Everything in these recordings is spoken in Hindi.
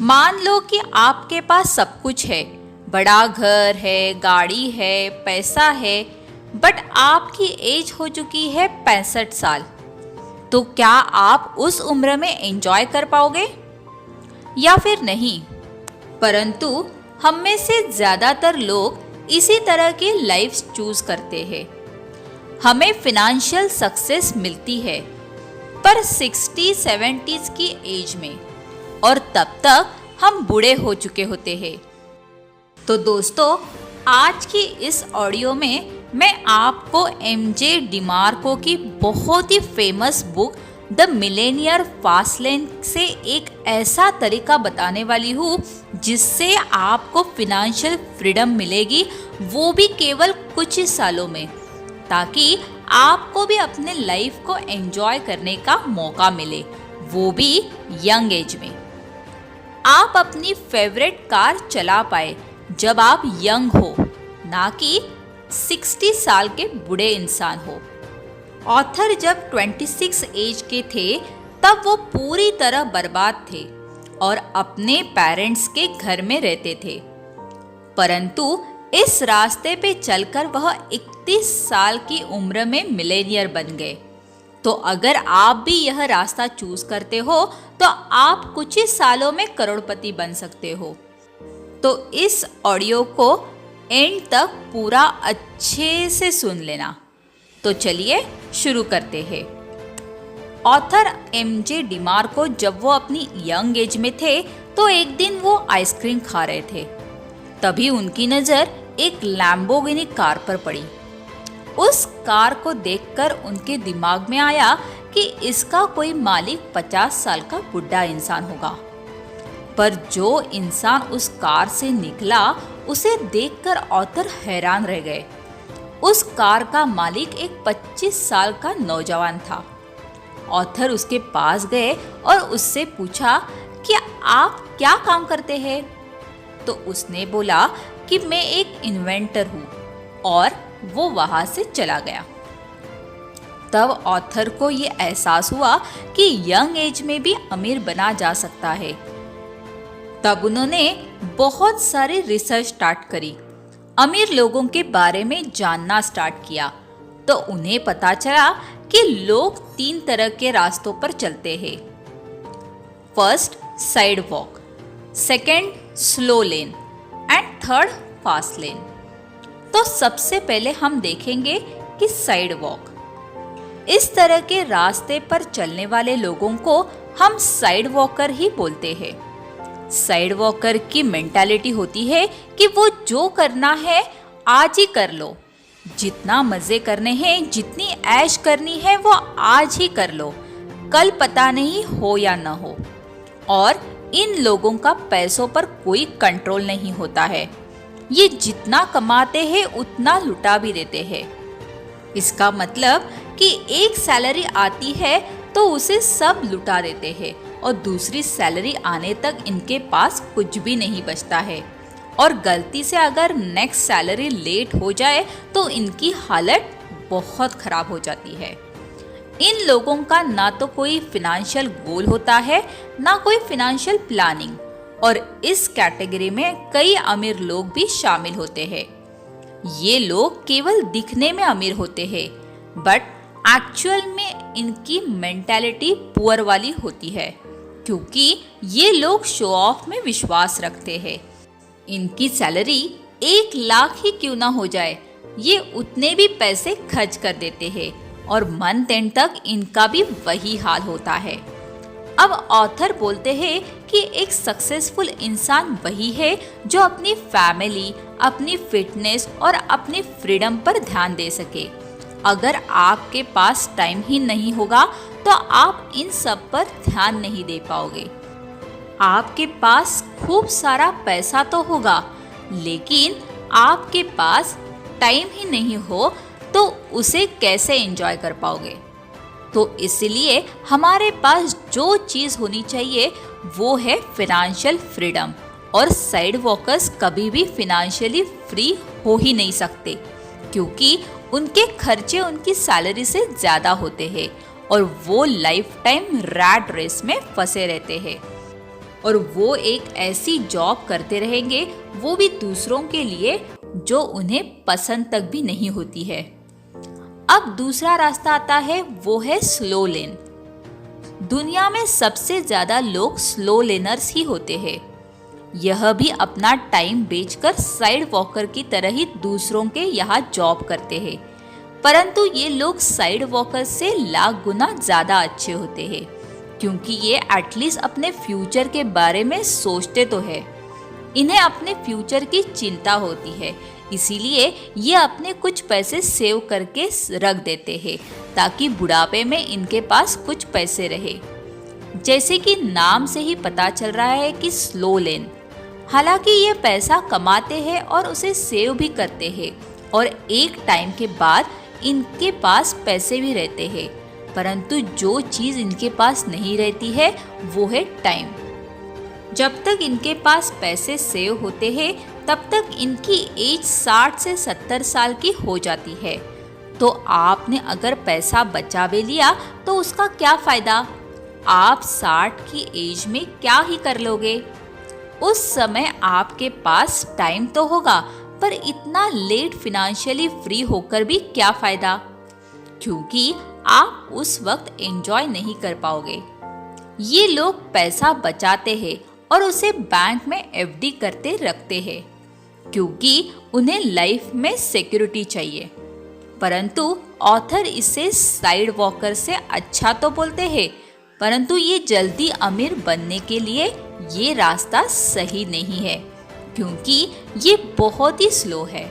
मान लो कि आपके पास सब कुछ है, बड़ा घर है, गाड़ी है, पैसा है, बट आपकी एज हो चुकी है 65 साल। तो क्या आप उस उम्र में एंजॉय कर पाओगे या फिर नहीं? परंतु हम में से ज्यादातर लोग इसी तरह की लाइफ चूज करते हैं। हमें फिनेंशियल सक्सेस मिलती है पर 60-70s की एज में, और तब तक हम बूढ़े हो चुके होते हैं। तो दोस्तों, आज की इस ऑडियो में मैं आपको एमजे डिमार्को की बहुत ही famous book the Millionaire fast lane से एक ऐसा तरीका बताने वाली हूँ जिससे आपको फिनेंशियल फ्रीडम मिलेगी, वो भी केवल कुछ ही सालों में, ताकि आपको भी अपने लाइफ को एंजॉय करने का मौका मिले, वो भी यंग एज में। आप अपनी फेवरेट कार चला पाए जब आप यंग हो, ना कि 60 साल के बूढ़े इंसान हो। ऑथर जब 26 एज के थे तब वो पूरी तरह बर्बाद थे और अपने पेरेंट्स के घर में रहते थे, परंतु इस रास्ते पे चलकर वह 31 साल की उम्र में मिलेनियर बन गए। तो अगर आप भी यह रास्ता चूज करते हो तो आप कुछ ही सालों में करोड़पति बन सकते हो। तो इस ऑडियो को एंड तक पूरा अच्छे से सुन लेना। तो चलिए शुरू करते हैं। ऑथर एमजे डिमार्को जब वो अपनी यंग एज में थे तो एक दिन वो आइसक्रीम खा रहे थे, तभी उनकी नज़र एक लैम्बोर्गिनी कार पर पड़ी। उस कार को देखकर उनके दिमाग में आया कि इसका कोई मालिक 50 साल का बुढ़ा इंसान होगा। पर जो इंसान उस कार से निकला उसे देखकर ऑथर हैरान रह गए। उस कार का मालिक एक 25 साल का नौजवान था। ऑथर उसके पास गए और उससे पूछा कि आप क्या काम करते हैं? तो उसने बोला कि मैं एक इन्वेंटर हूँ, और वो वहां से चला गया। तब ऑथर को ये एहसास हुआ कि यंग एज में भी अमीर बना जा सकता है। तब उन्होंने बहुत सारी रिसर्च स्टार्ट करी, अमीर लोगों के बारे में जानना स्टार्ट किया। तो उन्हें पता चला कि लोग 3 तरह के रास्तों पर चलते हैं। First, side walk, second, slow lane and third, fast lane. तो सबसे पहले हम देखेंगे कि साइड वॉक। इस तरह के रास्ते पर चलने वाले लोगों को हम साइड वॉकर ही बोलते हैं। साइड वॉकर की मेंटालिटी होती है कि वो जो करना है आज ही कर लो, जितना मजे करने हैं, जितनी ऐश करनी है वो आज ही कर लो, कल पता नहीं हो या न हो। और इन लोगों का पैसों पर कोई कंट्रोल नहीं होता है। ये जितना कमाते हैं उतना लुटा भी देते हैं। इसका मतलब कि एक सैलरी आती है तो उसे सब लुटा देते हैं, और दूसरी सैलरी आने तक इनके पास कुछ भी नहीं बचता है। और गलती से अगर नेक्स्ट सैलरी लेट हो जाए तो इनकी हालत बहुत खराब हो जाती है। इन लोगों का ना तो कोई फिनेंशियल गोल होता है, ना कोई फिनेंशियल प्लानिंग, और इस कैटेगरी में कई अमीर लोग भी शामिल होते हैं। ये लोग केवल दिखने में अमीर होते हैं, बट एक्चुअल में इनकी मेंटालिटी पुअर वाली होती है, क्योंकि ये लोग शो ऑफ में विश्वास रखते हैं। इनकी सैलरी 1 लाख ही क्यों ना हो जाए, ये उतने भी पैसे खर्च कर देते हैं, और मंथ एंड तक इनका भी वही हाल होता है। अब ऑथर बोलते हैं कि एक सक्सेसफुल इंसान वही है जो अपनी फैमिली, अपनी फिटनेस और अपनी फ्रीडम पर ध्यान दे सके। अगर आपके पास टाइम ही नहीं होगा तो आप इन सब पर ध्यान नहीं दे पाओगे। आपके पास खूब सारा पैसा तो होगा, लेकिन आपके पास टाइम ही नहीं हो तो उसे कैसे एंजॉय कर पाओगे? तो इसलिए हमारे पास जो चीज़ होनी चाहिए वो है फिनेंशियल फ्रीडम, और साइड वॉकर्स कभी भी फिनेंशियली फ्री हो ही नहीं सकते, क्योंकि उनके खर्चे उनकी सैलरी से ज़्यादा होते हैं और वो लाइफ टाइम रैट रेस में फंसे रहते हैं। और वो एक ऐसी जॉब करते रहेंगे, वो भी दूसरों के लिए, जो उन्हें पसंद तक भी नहीं होती है। अब दूसरा रास्ता आता है, वो है स्लो लेन। दुनिया में सबसे ज्यादा लोग स्लो लेनर्स ही होते हैं। यह भी अपना टाइम बेचकर साइड वॉकर की तरह ही दूसरों के यहाँ जॉब करते हैं, परंतु ये लोग साइड वॉकर से लाख गुना ज्यादा अच्छे होते हैं, क्योंकि ये एटलीस्ट अपने फ्यूचर के बारे में सोचते तो है। इन्हें अपने फ्यूचर की चिंता होती है, इसीलिए ये अपने कुछ पैसे सेव करके रख देते हैं, ताकि बुढ़ापे में इनके पास कुछ पैसे रहे। जैसे कि नाम से ही पता चल रहा है कि स्लो लेन। हालांकि ये पैसा कमाते हैं और उसे सेव भी करते हैं, और एक टाइम के बाद इनके पास पैसे भी रहते हैं, परंतु जो चीज़ इनके पास नहीं रहती है वो है टाइम। जब तक इनके पास पैसे सेव होते हैं, तब तक इनकी एज 60 से 70 साल की हो जाती है। तो आपने अगर पैसा बचा भी लिया तो उसका क्या फ़ायदा? आप 60 की एज में क्या ही कर लोगे? उस समय आपके पास टाइम तो होगा, पर इतना लेट फिनेंशियली फ्री होकर भी क्या फ़ायदा? क्योंकि आप उस वक्त एंजॉय नहीं कर पाओगे। ये लोग पैसा बचाते हैं और उसे बैंक में एफडी करते रखते हैं, क्योंकि उन्हें लाइफ में सिक्योरिटी चाहिए। परंतु ऑथर इसे साइड वॉकर से अच्छा तो बोलते हैं, परंतु ये जल्दी अमीर बनने के लिए ये रास्ता सही नहीं है, क्योंकि ये बहुत ही स्लो है।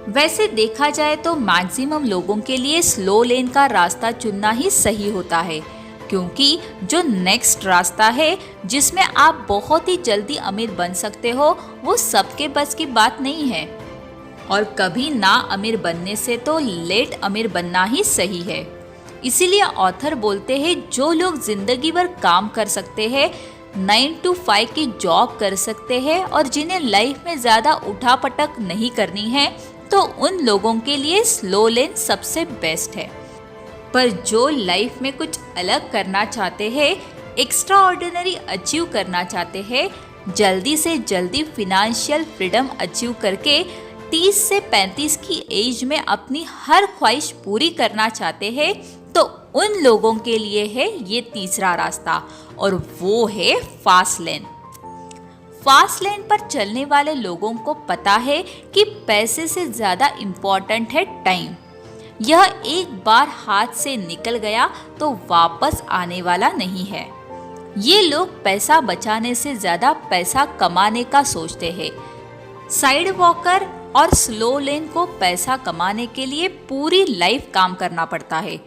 वैसे देखा जाए तो मैक्सिमम लोगों के लिए स्लो लेन का रास्ता चुनना ही सही होता है, क्योंकि जो नेक्स्ट रास्ता है जिसमें आप बहुत ही जल्दी अमीर बन सकते हो, वो सबके बस की बात नहीं है। और कभी ना अमीर बनने से तो लेट अमीर बनना ही सही है। इसीलिए ऑथर बोलते हैं, जो लोग जिंदगी भर काम कर सकते हैं, 9 to 5 की जॉब कर सकते हैं, और जिन्हें लाइफ में ज़्यादा उठापटक नहीं करनी है, तो उन लोगों के लिए स्लो लेन सबसे बेस्ट है। पर जो लाइफ में कुछ अलग करना चाहते हैं, एक्स्ट्रा ऑर्डिनरी अचीव करना चाहते हैं, जल्दी से जल्दी फिनेंशियल फ्रीडम अचीव करके 30 से 35 की एज में अपनी हर ख्वाहिश पूरी करना चाहते हैं, तो उन लोगों के लिए है ये तीसरा रास्ता, और वो है फास्ट लेन। फास्ट लेन पर चलने वाले लोगों को पता है कि पैसे से ज़्यादा इम्पोर्टेंट है टाइम। यह एक बार हाथ से निकल गया तो वापस आने वाला नहीं है। ये लोग पैसा बचाने से ज़्यादा पैसा कमाने का सोचते हैं। साइड वॉकर और स्लो लेन को पैसा कमाने के लिए पूरी लाइफ काम करना पड़ता है।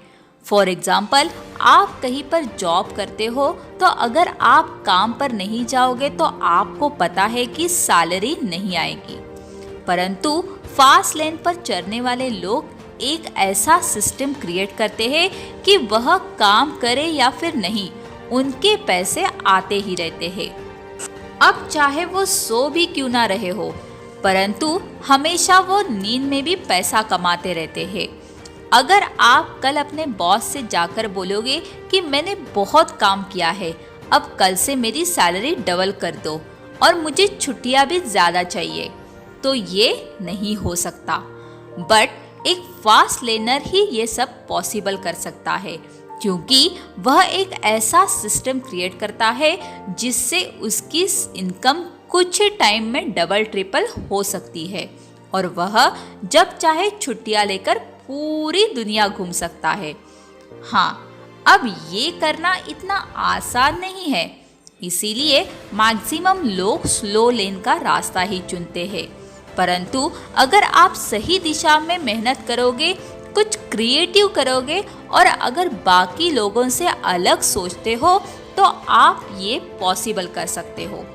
फॉर एग्जाम्पल, आप कहीं पर जॉब करते हो, तो अगर आप काम पर नहीं जाओगे तो आपको पता है कि सैलरी नहीं आएगी। परंतु फास्ट लेन पर चलने वाले लोग एक ऐसा सिस्टम क्रिएट करते हैं कि वह काम करे या फिर नहीं, उनके पैसे आते ही रहते हैं। अब चाहे वो सो भी क्यों ना रहे हो, परंतु हमेशा वो नींद में भी पैसा कमाते रहते हैं। अगर आप कल अपने बॉस से जाकर बोलोगे कि मैंने बहुत काम किया है, अब कल से मेरी सैलरी डबल कर दो और मुझे छुट्टियां भी ज़्यादा चाहिए, तो ये नहीं हो सकता। बट एक फास्ट लेनर ही ये सब पॉसिबल कर सकता है, क्योंकि वह एक ऐसा सिस्टम क्रिएट करता है जिससे उसकी इनकम कुछ टाइम में डबल ट्रिपल हो सकती है, और वह जब चाहे छुट्टियां लेकर पूरी दुनिया घूम सकता है। हाँ, अब ये करना इतना आसान नहीं है, इसीलिए मैक्सिमम लोग स्लो लेन का रास्ता ही चुनते हैं। परंतु अगर आप सही दिशा में मेहनत करोगे, कुछ क्रिएटिव करोगे, और अगर बाकी लोगों से अलग सोचते हो, तो आप ये पॉसिबल कर सकते हो।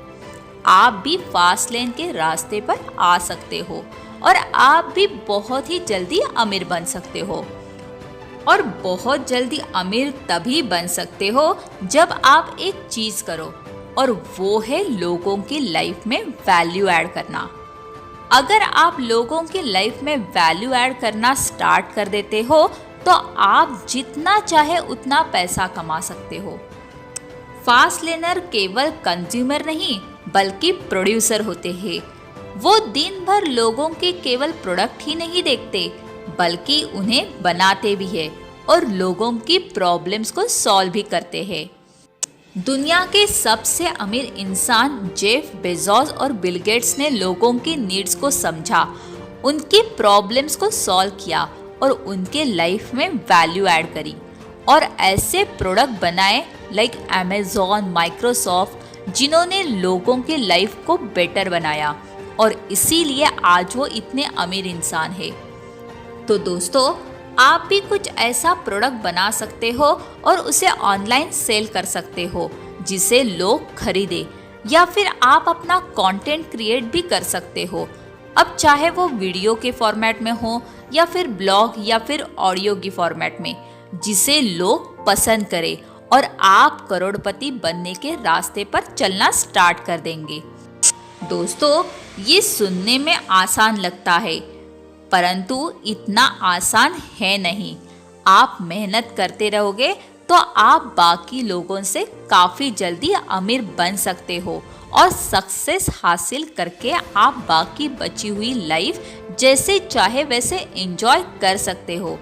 आप भी फास्ट लेन के रास्ते पर आ सकते हो, और आप भी बहुत ही जल्दी अमीर बन सकते हो। और बहुत जल्दी अमीर तभी बन सकते हो जब आप एक चीज़ करो, और वो है लोगों की लाइफ में वैल्यू ऐड करना। अगर आप लोगों की लाइफ में वैल्यू ऐड करना स्टार्ट कर देते हो, तो आप जितना चाहे उतना पैसा कमा सकते हो। फास्ट लर्नर केवल कंज्यूमर नहीं बल्कि प्रोड्यूसर होते हैं। वो दिन भर लोगों के केवल प्रोडक्ट ही नहीं देखते बल्कि उन्हें बनाते भी है और लोगों की प्रॉब्लम्स को सॉल्व भी करते हैं। दुनिया के सबसे अमीर इंसान जेफ बेजोस और बिल गेट्स ने लोगों की नीड्स को समझा, उनकी प्रॉब्लम्स को सॉल्व किया और उनके लाइफ में वैल्यू ऐड करी और ऐसे प्रोडक्ट बनाए लाइक अमेज़न, माइक्रोसॉफ्ट, जिन्होंने लोगों के लाइफ को बेटर बनाया और इसीलिए आज वो इतने अमीर इंसान है। तो दोस्तों, आप भी कुछ ऐसा प्रोडक्ट बना सकते हो और उसे ऑनलाइन सेल कर सकते हो जिसे लोग खरीदे, या फिर आप अपना कंटेंट क्रिएट भी कर सकते हो। अब चाहे वो वीडियो के फॉर्मेट में हो या फिर ब्लॉग या फिर ऑडियो की फॉर्मेट में, जिसे लोग पसंद करें और आप करोड़पति बनने के रास्ते पर चलना स्टार्ट कर देंगे। दोस्तों, ये सुनने में आसान लगता है परंतु इतना आसान है नहीं। आप मेहनत करते रहोगे तो आप बाकी लोगों से काफ़ी जल्दी अमीर बन सकते हो और सक्सेस हासिल करके आप बाकी बची हुई लाइफ जैसे चाहे वैसे एंजॉय कर सकते हो।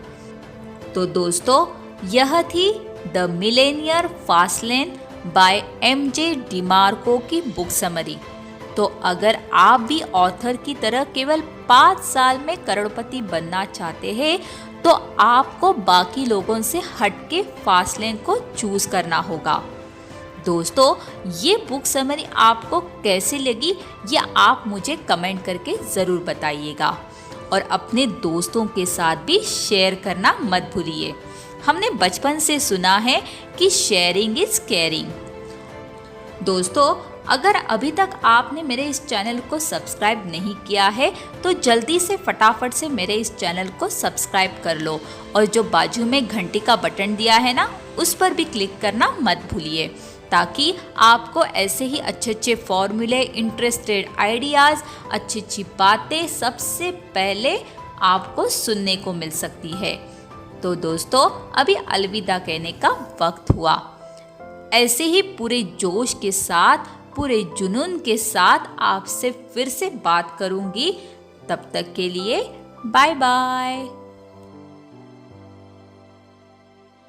तो दोस्तों, यह थी the Millionaire fast lane by MJ DeMarco की बुक समरी। तो अगर आप भी ऑथर की तरह केवल 5 साल में करोड़पति बनना चाहते हैं तो आपको बाकी लोगों से हटके फास्ट लेन को चूज करना होगा। दोस्तों, ये बुक समरी आपको कैसी लगी ये आप मुझे कमेंट करके ज़रूर बताइएगा और अपने दोस्तों के साथ भी शेयर करना मत भूलिए। हमने बचपन से सुना है कि शेयरिंग इज केयरिंग। दोस्तों, अगर अभी तक आपने मेरे इस चैनल को सब्सक्राइब नहीं किया है तो जल्दी से फटाफट से मेरे इस चैनल को सब्सक्राइब कर लो और जो बाजू में घंटी का बटन दिया है ना, उस पर भी क्लिक करना मत भूलिए ताकि आपको ऐसे ही अच्छे फॉर्मूले, इंटरेस्टेड आइडियाज़, अच्छी बातें सबसे पहले आपको सुनने को मिल सकती है। तो दोस्तों, अभी अलविदा कहने का वक्त हुआ। ऐसे ही पूरे जोश के साथ, पूरे जुनून के साथ आपसे फिर से बात करूंगी। तब तक के लिए बाय बाय।